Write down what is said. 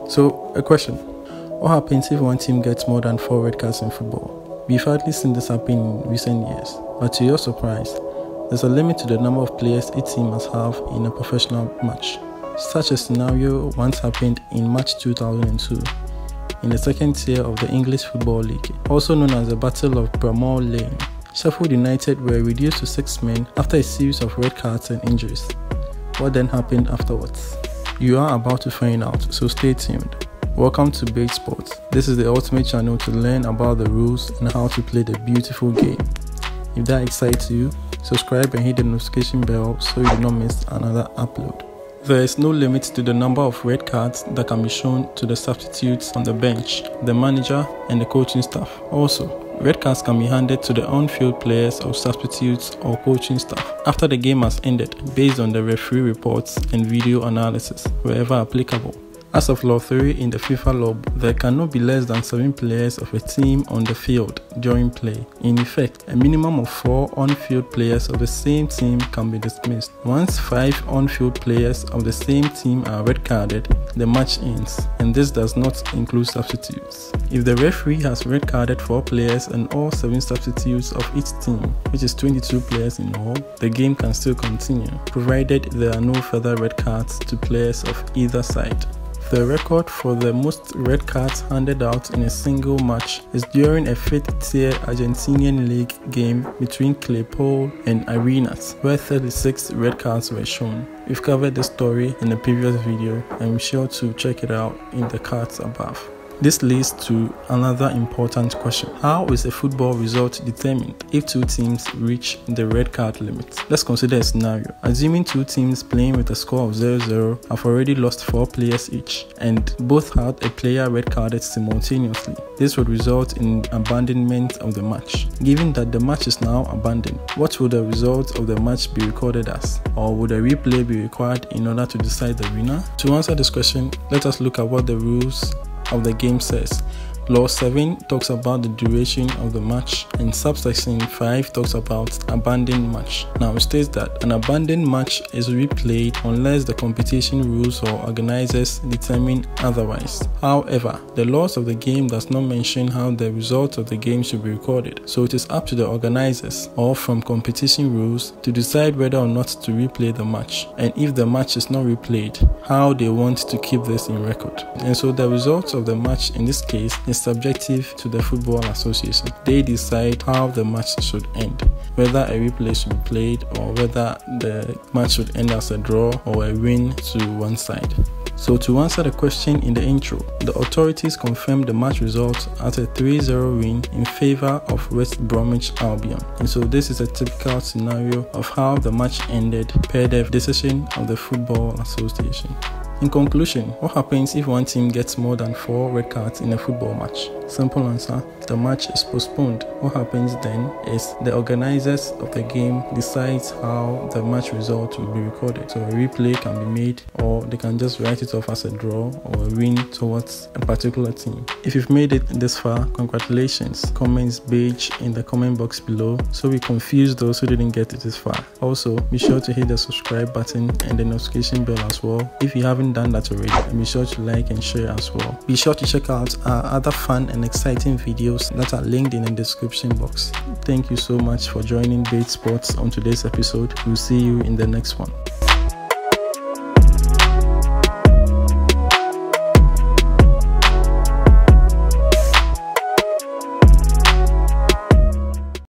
So, a question. What happens if one team gets more than 4 red cards in football? We've hardly seen this happen in recent years, but to your surprise, there's a limit to the number of players each team must have in a professional match. Such a scenario once happened in March 2002 in the second tier of the English Football League, also known as the Battle of Bramall Lane. Sheffield United were reduced to 6 men after a series of red cards and injuries. What then happened afterwards? You are about to find out, so stay tuned. Welcome to Beige Sports. This is the ultimate channel to learn about the rules and how to play the beautiful game. If that excites you, subscribe and hit the notification bell so you do not miss another upload. There is no limit to the number of red cards that can be shown to the substitutes on the bench, the manager, and the coaching staff. Also, red cards can be handed to the on-field players or substitutes or coaching staff after the game has ended based on the referee reports and video analysis, wherever applicable. As of Law 3 in the FIFA law, there cannot be less than 7 players of a team on the field during play. In effect, a minimum of 4 on-field players of the same team can be dismissed. Once 5 on-field players of the same team are red-carded, the match ends, and this does not include substitutes. If the referee has red-carded 4 players and all 7 substitutes of each team, which is 22 players in all, the game can still continue, provided there are no further red cards to players of either side. The record for the most red cards handed out in a single match is during a 5th tier Argentinian league game between Claypole and Arenas, where 36 red cards were shown. We've covered this story in a previous video and be sure to check it out in the cards above. This leads to another important question. How is a football result determined if 2 teams reach the red card limit? Let's consider a scenario. Assuming 2 teams playing with a score of 0-0 have already lost 4 players each and both had a player red carded simultaneously. This would result in abandonment of the match. Given that the match is now abandoned, what would the result of the match be recorded as? Or would a replay be required in order to decide the winner? To answer this question, let us look at what the rules of the game says. Law 7 talks about the duration of the match and subsection 5 talks about abandoned match. Now it states that an abandoned match is replayed unless the competition rules or organizers determine otherwise. However, the laws of the game does not mention how the result of the game should be recorded, so it is up to the organizers or from competition rules to decide whether or not to replay the match, and if the match is not replayed, how they want to keep this in record. And so the result of the match in this case is subjective to the Football Association. They decide how the match should end, whether a replay should be played or whether the match should end as a draw or a win to one side. So to answer the question in the intro, the authorities confirmed the match result as a 3-0 win in favor of West Bromwich Albion. And so this is a typical scenario of how the match ended per the decision of the Football Association. In conclusion, what happens if one team gets more than 4 red cards in a football match? Simple answer, the match is postponed. What happens then is the organizers of the game decides how the match result will be recorded. So a replay can be made, or they can just write it off as a draw or a win towards a particular team. If you've made it this far, congratulations. Comments Beige in the comment box below so we confuse those who didn't get it this far. Also, be sure to hit the subscribe button and the notification bell as well if you haven't done that already, and be sure to like and share as well. Be sure to check out our other fun and exciting videos that are linked in the description box. Thank you so much for joining Beige Sports on today's episode. We'll see you in the next one.